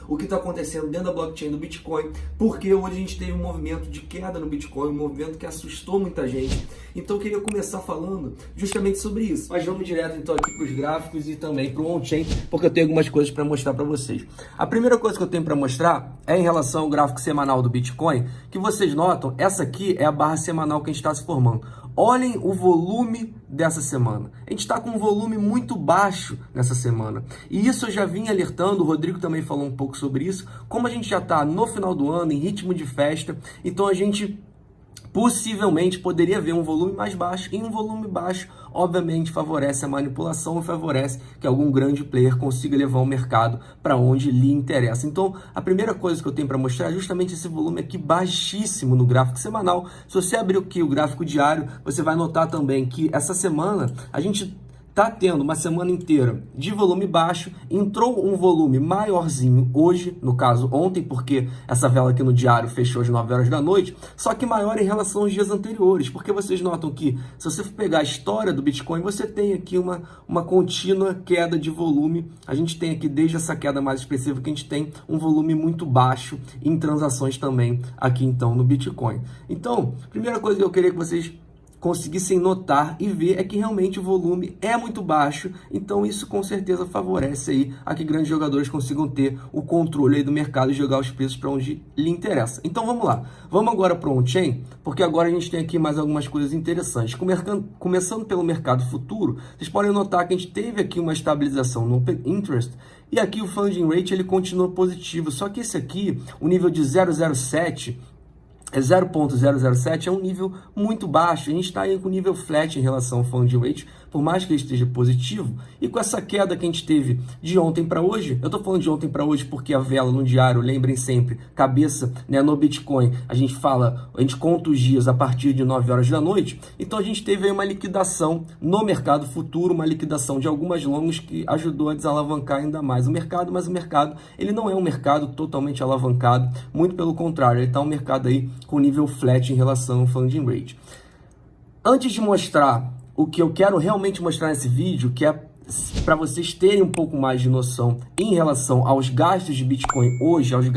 o que está acontecendo dentro da blockchain do Bitcoin, porque hoje a gente teve um movimento de queda no Bitcoin, um movimento que assustou muita gente. Então eu queria começar falando justamente sobre isso. Mas vamos direto então aqui para os gráficos e também para o on-chain, porque eu tenho algumas coisas para mostrar para vocês. A primeira coisa que eu tenho para mostrar é em relação ao gráfico semanal do Bitcoin, que vocês notam, essa aqui é a barra semanal que a gente está se formando. Olhem o volume dessa semana. A gente está com um volume muito baixo nessa semana. E isso eu já vim alertando, o Rodrigo também falou um pouco sobre isso. Como a gente já está no final do ano, em ritmo de festa, então a gente possivelmente poderia ver um volume mais baixo, e um volume baixo, obviamente, favorece a manipulação e favorece que algum grande player consiga levar o mercado para onde lhe interessa. Então, a primeira coisa que eu tenho para mostrar é justamente esse volume aqui baixíssimo no gráfico semanal. Se você abrir aqui o gráfico diário, você vai notar também que essa semana a gente está tendo uma semana inteira de volume baixo, entrou um volume maiorzinho hoje, no caso ontem, porque essa vela aqui no diário fechou às 9 horas da noite, só que maior em relação aos dias anteriores, porque vocês notam que, se você for pegar a história do Bitcoin, você tem aqui uma contínua queda de volume. A gente tem aqui, desde essa queda mais expressiva, que a gente tem um volume muito baixo em transações também aqui então no Bitcoin. Então, a primeira coisa que eu queria que vocês conseguissem notar e ver é que realmente o volume é muito baixo, então isso com certeza favorece aí a que grandes jogadores consigam ter o controle aí do mercado e jogar os preços para onde lhe interessa. Então vamos lá, vamos agora para o on-chain, porque agora a gente tem aqui mais algumas coisas interessantes. Começando pelo mercado futuro, vocês podem notar que a gente teve aqui uma estabilização no Open Interest, e aqui o funding rate ele continua positivo, só que esse aqui, o nível de 0,07, 0,007 é um nível muito baixo. A gente está aí com nível flat em relação ao funding rate, por mais que ele esteja positivo. E com essa queda que a gente teve de ontem para hoje, eu estou falando de ontem para hoje porque a vela no diário, lembrem sempre, cabeça, né, no Bitcoin, a gente conta os dias a partir de 9 horas da noite. Então a gente teve aí uma liquidação no mercado futuro, uma liquidação de algumas longas que ajudou a desalavancar ainda mais o mercado, mas o mercado ele não é um mercado totalmente alavancado, muito pelo contrário, ele está um mercado aí com nível flat em relação ao funding rate. Antes de mostrar o que eu quero realmente mostrar nesse vídeo, que é para vocês terem um pouco mais de noção em relação aos gastos de Bitcoin hoje, aos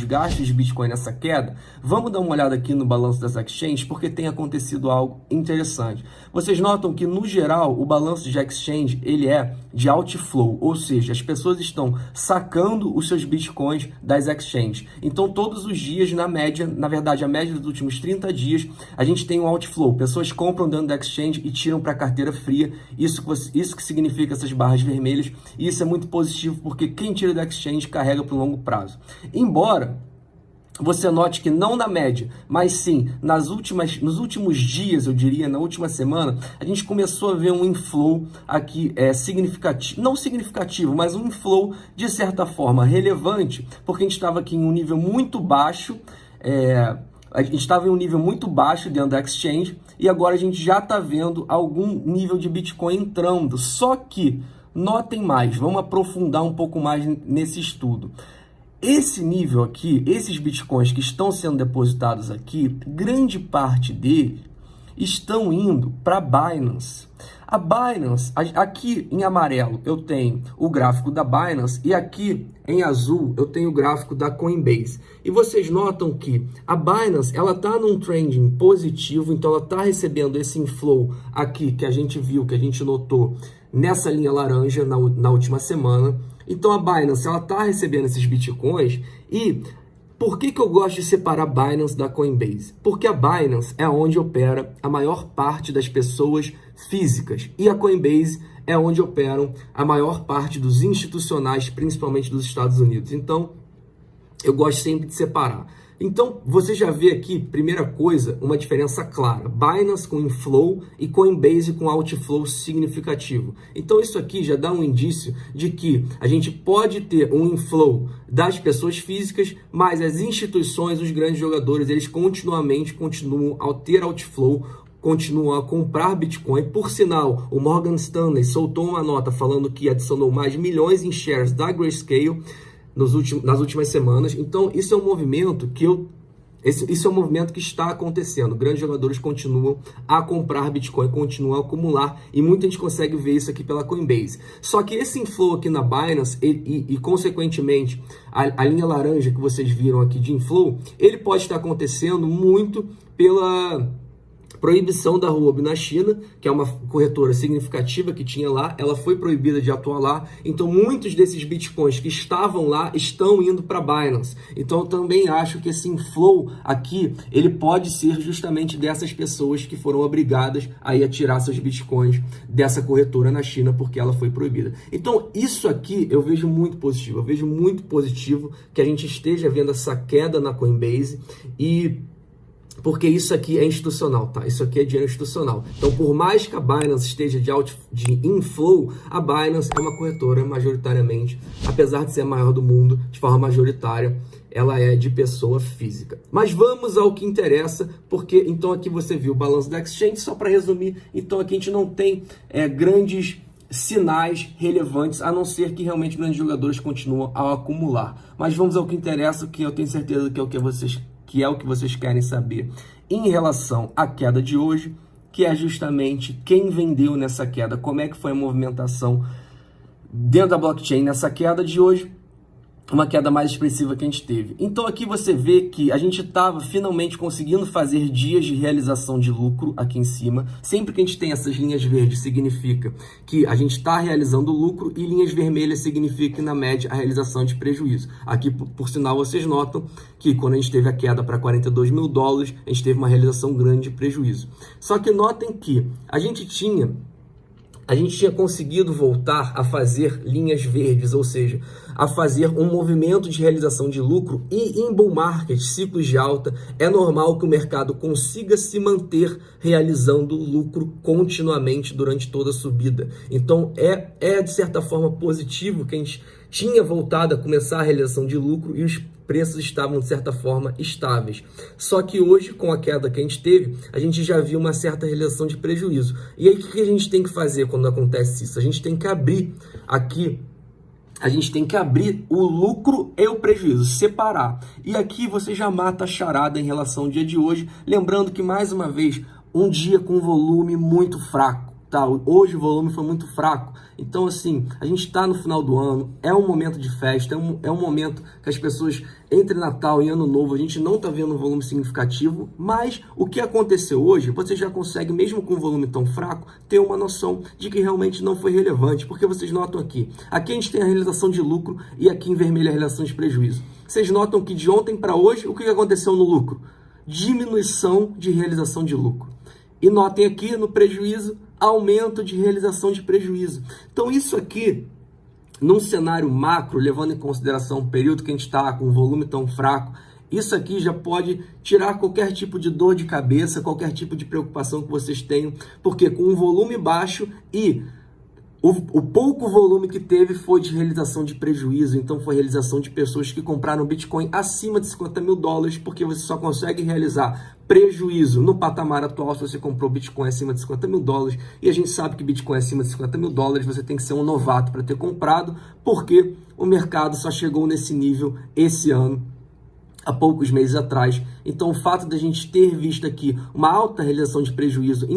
gastos de Bitcoin nessa queda, vamos dar uma olhada aqui no balanço das exchanges, porque tem acontecido algo interessante. Vocês notam que, no geral, o balanço de exchange ele é de outflow, ou seja, as pessoas estão sacando os seus Bitcoins das exchanges. Então, todos os dias, na média, na verdade, a média dos últimos 30 dias, a gente tem um outflow. Pessoas compram dentro da exchange e tiram para a carteira fria. Isso que significa essas barras vermelhas, e isso é muito positivo porque quem tira da exchange carrega para o longo prazo. Embora você note que não na média, mas sim nos últimos dias, eu diria, na última semana, a gente começou a ver um inflow aqui significativo, não significativo, mas um inflow de certa forma relevante, porque a gente estava aqui em um nível muito baixo, a gente estava em um nível muito baixo dentro da exchange e agora a gente já está vendo algum nível de Bitcoin entrando. Só que, notem mais, vamos aprofundar um pouco mais nesse estudo. Esse nível aqui, esses Bitcoins que estão sendo depositados aqui, grande parte deles estão indo para Binance. A Binance, aqui em amarelo eu tenho o gráfico da Binance e aqui em azul eu tenho o gráfico da Coinbase. E vocês notam que a Binance ela está num trending positivo, então ela está recebendo esse inflow aqui que a gente viu, que a gente notou nessa linha laranja na última semana. Então a Binance ela está recebendo esses Bitcoins. E por que eu gosto de separar a Binance da Coinbase? Porque a Binance é onde opera a maior parte das pessoas físicas e a Coinbase é onde operam a maior parte dos institucionais, principalmente dos Estados Unidos. Então, eu gosto sempre de separar. Então, você já vê aqui, primeira coisa, uma diferença clara. Binance com inflow e Coinbase com outflow significativo. Então, isso aqui já dá um indício de que a gente pode ter um inflow das pessoas físicas, mas as instituições, os grandes jogadores, eles continuam a ter outflow, continuam a comprar Bitcoin. Por sinal, o Morgan Stanley soltou uma nota falando que adicionou mais milhões em shares da Grayscale nas últimas semanas. Então, isso é um movimento que eu Isso é um movimento que está acontecendo. Grandes jogadores continuam a comprar Bitcoin, continuam a acumular, e muita gente consegue ver isso aqui pela Coinbase. Só que esse inflow aqui na Binance e consequentemente, a linha laranja que vocês viram aqui de inflow, ele pode estar acontecendo muito pela proibição da Huobi na China, que é uma corretora significativa que tinha lá, ela foi proibida de atuar lá, então muitos desses bitcoins que estavam lá estão indo para Binance. Então eu também acho que esse inflow aqui, ele pode ser justamente dessas pessoas que foram obrigadas a ir tirar seus bitcoins dessa corretora na China porque ela foi proibida. Então isso aqui eu vejo muito positivo que a gente esteja vendo essa queda na Coinbase, e porque isso aqui é institucional, tá? Isso aqui é dinheiro institucional. Então, por mais que a Binance esteja de inflow, a Binance é uma corretora majoritariamente, apesar de ser a maior do mundo, de forma majoritária, ela é de pessoa física. Mas vamos ao que interessa, porque então aqui você viu o balanço da exchange, só para resumir, então aqui a gente não tem grandes sinais relevantes, a não ser que realmente grandes jogadores continuam a acumular. Mas vamos ao que interessa, que eu tenho certeza que é o que vocês querem saber em relação à queda de hoje, que é justamente quem vendeu nessa queda, como é que foi a movimentação dentro da blockchain nessa queda de hoje, uma queda mais expressiva que a gente teve. Então aqui você vê que a gente estava finalmente conseguindo fazer dias de realização de lucro aqui em cima. Sempre que a gente tem essas linhas verdes, significa que a gente está realizando lucro, e linhas vermelhas significa que na média a realização de prejuízo. Aqui, por sinal, vocês notam que quando a gente teve a queda para 42 mil dólares, a gente teve uma realização grande de prejuízo. Só que notem que a gente tinha conseguido voltar a fazer linhas verdes, ou seja, a fazer um movimento de realização de lucro, e em bull market, ciclos de alta, é normal que o mercado consiga se manter realizando lucro continuamente durante toda a subida. Então é de certa forma positivo que a gente tinha voltado a começar a realização de lucro e os preços estavam de certa forma estáveis. Só que hoje, com a queda que a gente teve, a gente já viu uma certa realização de prejuízo. E aí o que a gente tem que fazer quando acontece isso? A gente tem que abrir aqui, o lucro e o prejuízo, separar. E aqui você já mata a charada em relação ao dia de hoje, lembrando que, mais uma vez, um dia com volume muito fraco. Tá, hoje o volume foi muito fraco, então assim, a gente está no final do ano, é um momento de festa, é um momento que as pessoas, entre Natal e Ano Novo, a gente não está vendo um volume significativo, mas o que aconteceu hoje, você já consegue, mesmo com um volume tão fraco, ter uma noção de que realmente não foi relevante, porque vocês notam aqui a gente tem a realização de lucro, e aqui em vermelho a realização de prejuízo. Vocês notam que de ontem para hoje, o que aconteceu no lucro? Diminuição de realização de lucro. E notem aqui no prejuízo, aumento de realização de prejuízo. Então isso aqui, num cenário macro, levando em consideração o período que a gente está com um volume tão fraco, isso aqui já pode tirar qualquer tipo de dor de cabeça, qualquer tipo de preocupação que vocês tenham, porque com um volume baixo e o pouco volume que teve foi de realização de prejuízo, então foi realização de pessoas que compraram Bitcoin acima de 50 mil dólares, porque você só consegue realizar prejuízo no patamar atual se você comprou Bitcoin acima de 50 mil dólares, e a gente sabe que Bitcoin acima de 50 mil dólares você tem que ser um novato para ter comprado, porque o mercado só chegou nesse nível esse ano, há poucos meses atrás. Então o fato da gente ter visto aqui uma alta realização de prejuízo,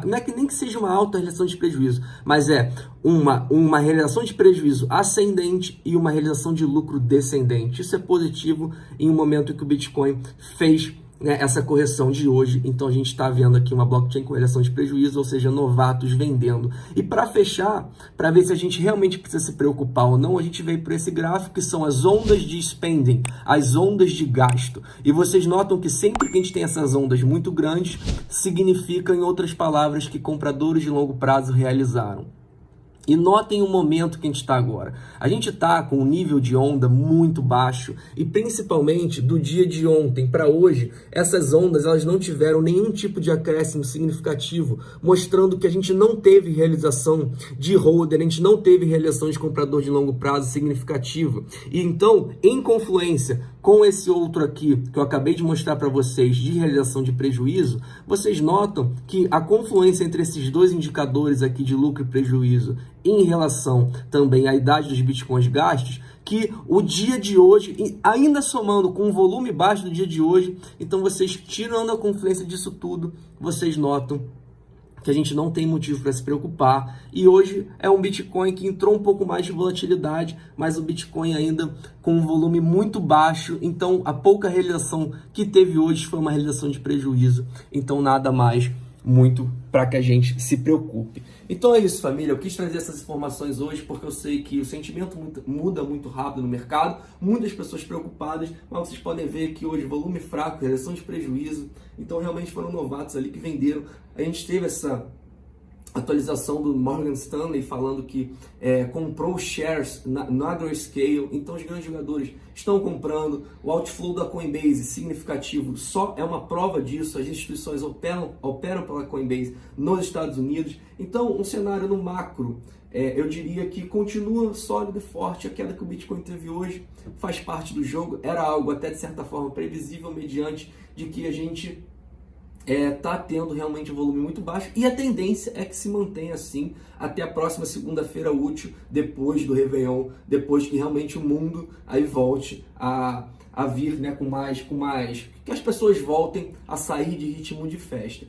não é que nem que seja uma alta realização de prejuízo, mas é uma realização de prejuízo ascendente e uma realização de lucro descendente. Isso é positivo em um momento em que o Bitcoin fez essa correção de hoje. Então a gente está vendo aqui uma blockchain com realização de prejuízo, ou seja, novatos vendendo. E para fechar, para ver se a gente realmente precisa se preocupar ou não, a gente veio para esse gráfico que são as ondas de spending, as ondas de gasto. E vocês notam que sempre que a gente tem essas ondas muito grandes, significa, em outras palavras, que compradores de longo prazo realizaram. E notem o momento que a gente está agora. A gente está com um nível de onda muito baixo, e principalmente do dia de ontem para hoje, essas ondas elas não tiveram nenhum tipo de acréscimo significativo, mostrando que a gente não teve realização de holder, a gente não teve realização de comprador de longo prazo significativa. E então, em confluência com esse outro aqui, que eu acabei de mostrar para vocês, de realização de prejuízo, vocês notam que a confluência entre esses dois indicadores aqui de lucro e prejuízo, em relação também à idade dos bitcoins gastos, que o dia de hoje, ainda somando com o volume baixo do dia de hoje, então vocês tirando a confluência disso tudo, vocês notam que a gente não tem motivo para se preocupar. E hoje é um Bitcoin que entrou um pouco mais de volatilidade, mas o Bitcoin ainda com um volume muito baixo. Então, a pouca realização que teve hoje foi uma realização de prejuízo. Então, nada mais muito para que a gente se preocupe. Então é isso, família. Eu quis trazer essas informações hoje porque eu sei que o sentimento muda muito rápido no mercado, muitas pessoas preocupadas, mas vocês podem ver que hoje volume fraco, realização de prejuízo, então realmente foram novatos ali que venderam. A gente teve essa atualização do Morgan Stanley falando que comprou shares na Grayscale, então os grandes jogadores estão comprando, o outflow da Coinbase significativo só é uma prova disso, as instituições operam pela Coinbase nos Estados Unidos, então um cenário no macro, eu diria que continua sólido e forte. A queda que o Bitcoin teve hoje faz parte do jogo, era algo até de certa forma previsível mediante de que a gente está tendo realmente um volume muito baixo e a tendência é que se mantenha assim até a próxima segunda-feira útil, depois do Réveillon, depois que realmente o mundo aí volte a vir, né, com mais, que as pessoas voltem a sair de ritmo de festa.